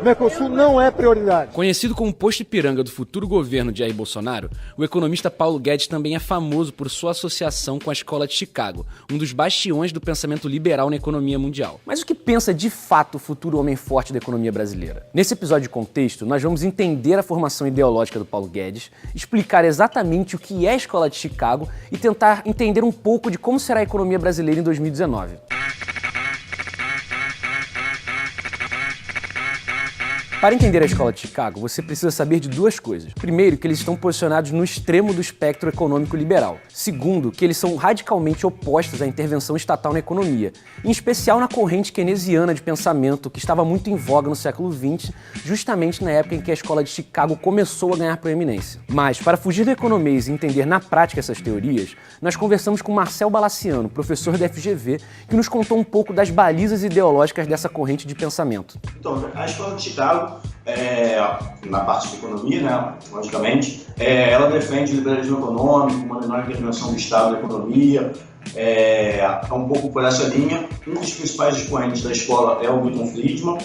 O Mercosul não é prioridade. Conhecido como posto Ipiranga do futuro governo de Jair Bolsonaro, o economista Paulo Guedes também é famoso por sua associação com a Escola de Chicago, um dos bastiões do pensamento liberal na economia mundial. Mas o que pensa de fato o futuro homem forte da economia brasileira? Nesse episódio de Contexto, nós vamos entender a formação ideológica do Paulo Guedes, explicar exatamente o que é a Escola de Chicago e tentar entender um pouco de como será a economia brasileira em 2019. Para entender a Escola de Chicago, você precisa saber de duas coisas. Primeiro, que eles estão posicionados no extremo do espectro econômico liberal. Segundo, que eles são radicalmente opostos à intervenção estatal na economia, em especial na corrente keynesiana de pensamento que estava muito em voga no século XX, justamente na época em que a Escola de Chicago começou a ganhar proeminência. Mas, para fugir do economês e entender na prática essas teorias, nós conversamos com Marcel Balaciano, professor da FGV, que nos contou um pouco das balizas ideológicas dessa corrente de pensamento. Então, a Escola de Chicago, na parte de economia, né, logicamente, ela defende o liberalismo econômico, uma menor intervenção do Estado na economia, um pouco por essa linha. Um dos principais expoentes da escola é o Milton Friedman,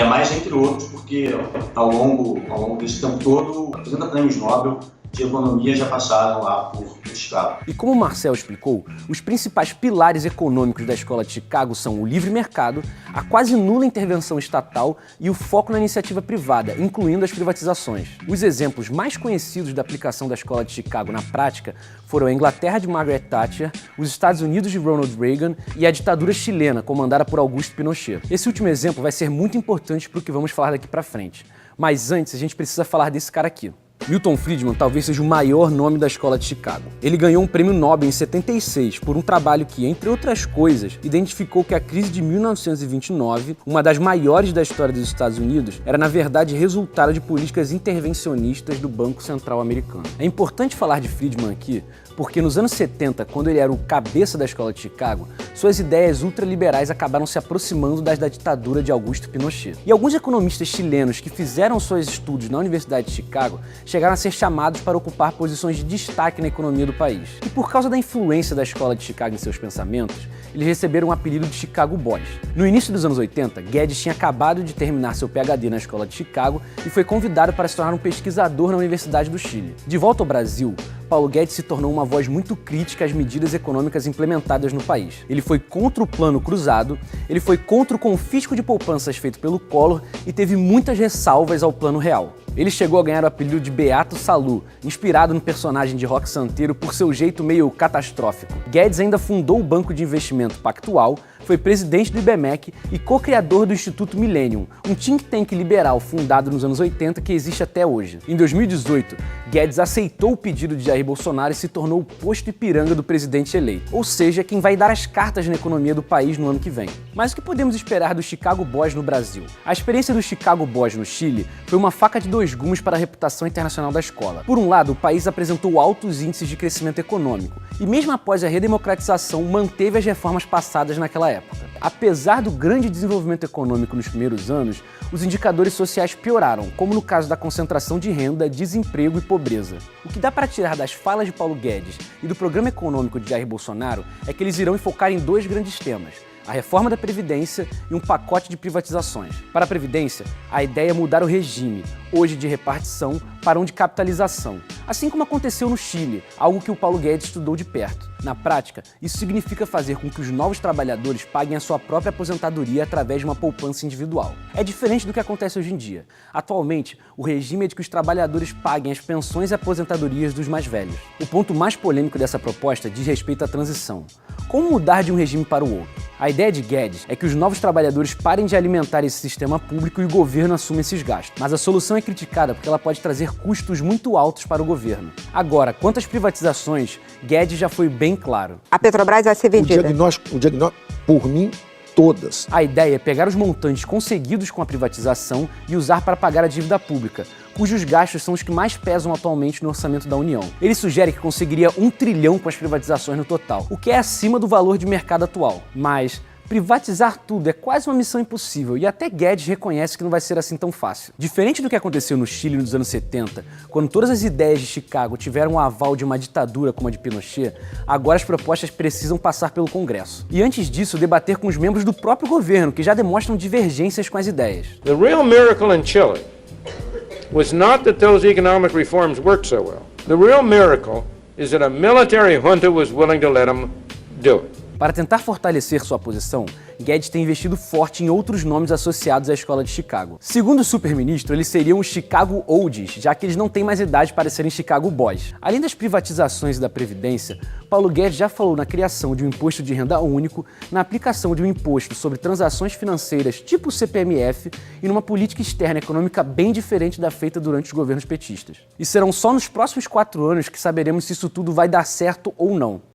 mas entre outros, porque ao longo desse tempo todo, 30 prêmios Nobel de economia já passaram lá por Chicago. E como o Marcel explicou, os principais pilares econômicos da Escola de Chicago são o livre mercado, a quase nula intervenção estatal e o foco na iniciativa privada, incluindo as privatizações. Os exemplos mais conhecidos da aplicação da Escola de Chicago na prática foram a Inglaterra de Margaret Thatcher, os Estados Unidos de Ronald Reagan e a ditadura chilena, comandada por Augusto Pinochet. Esse último exemplo vai ser muito importante para o que vamos falar daqui para frente. Mas antes, a gente precisa falar desse cara aqui. Milton Friedman talvez seja o maior nome da Escola de Chicago. Ele ganhou um prêmio Nobel em 76 por um trabalho que, entre outras coisas, identificou que a crise de 1929, uma das maiores da história dos Estados Unidos, era na verdade resultado de políticas intervencionistas do Banco Central americano. É importante falar de Friedman aqui, porque nos anos 70, quando ele era o cabeça da Escola de Chicago, suas ideias ultraliberais acabaram se aproximando das da ditadura de Augusto Pinochet. E alguns economistas chilenos que fizeram seus estudos na Universidade de Chicago chegaram a ser chamados para ocupar posições de destaque na economia do país. E por causa da influência da Escola de Chicago em seus pensamentos, eles receberam o apelido de Chicago Boys. No início dos anos 80, Guedes tinha acabado de terminar seu PhD na Escola de Chicago e foi convidado para se tornar um pesquisador na Universidade do Chile. De volta ao Brasil, Paulo Guedes se tornou uma voz muito crítica às medidas econômicas implementadas no país. Ele foi contra o Plano Cruzado, ele foi contra o confisco de poupanças feito pelo Collor e teve muitas ressalvas ao Plano Real. Ele chegou a ganhar o apelido de Beato Salu, inspirado no personagem de Roque Santeiro por seu jeito meio catastrófico. Guedes ainda fundou o banco de investimento Pactual, foi presidente do IBMEC e co-criador do Instituto Millennium, um think tank liberal fundado nos anos 80 que existe até hoje. Em 2018, Guedes aceitou o pedido de Jair Bolsonaro e se tornou o posto Ipiranga do presidente eleito, ou seja, quem vai dar as cartas na economia do país no ano que vem. Mas o que podemos esperar do Chicago Boys no Brasil? A experiência do Chicago Boys no Chile foi uma faca de dois gumes para a reputação internacional da escola. Por um lado, o país apresentou altos índices de crescimento econômico e mesmo após a redemocratização manteve as reformas passadas naquela época. Apesar do grande desenvolvimento econômico nos primeiros anos, os indicadores sociais pioraram, como no caso da concentração de renda, desemprego e pobreza. O que dá para tirar das falas de Paulo Guedes e do programa econômico de Jair Bolsonaro é que eles irão focar em dois grandes temas: a reforma da Previdência e um pacote de privatizações. Para a Previdência, a ideia é mudar o regime, hoje de repartição, para um de capitalização, assim como aconteceu no Chile, algo que o Paulo Guedes estudou de perto. Na prática, isso significa fazer com que os novos trabalhadores paguem a sua própria aposentadoria através de uma poupança individual. É diferente do que acontece hoje em dia. Atualmente, o regime é de que os trabalhadores paguem as pensões e aposentadorias dos mais velhos. O ponto mais polêmico dessa proposta diz respeito à transição. Como mudar de um regime para o outro? A ideia de Guedes é que os novos trabalhadores parem de alimentar esse sistema público e o governo assuma esses gastos. Mas a solução é criticada porque ela pode trazer custos muito altos para o governo. Agora, quanto às privatizações, Guedes já foi bem claro. A Petrobras vai ser vendida. O diagnóstico, por mim, todas. A ideia é pegar os montantes conseguidos com a privatização e usar para pagar a dívida pública, cujos gastos são os que mais pesam atualmente no orçamento da União. Ele sugere que conseguiria 1 trilhão com as privatizações no total, o que é acima do valor de mercado atual. Mas, Privatizar tudo é quase uma missão impossível e até Guedes reconhece que não vai ser assim tão fácil. Diferente do que aconteceu no Chile nos anos 70, quando todas as ideias de Chicago tiveram o aval de uma ditadura como a de Pinochet, agora as propostas precisam passar pelo Congresso. E antes disso, debater com os membros do próprio governo, que já demonstram divergências com as ideias. The real miracle in Chile was not that those economic reforms worked so well. The real miracle is that a military junta was willing to let them do it. Para tentar fortalecer sua posição, Guedes tem investido forte em outros nomes associados à escola de Chicago. Segundo o super-ministro, eles seriam os Chicago Oldies, já que eles não têm mais idade para serem Chicago Boys. Além das privatizações e da Previdência, Paulo Guedes já falou na criação de um imposto de renda único, na aplicação de um imposto sobre transações financeiras tipo o CPMF e numa política externa econômica bem diferente da feita durante os governos petistas. E serão só nos próximos 4 anos que saberemos se isso tudo vai dar certo ou não.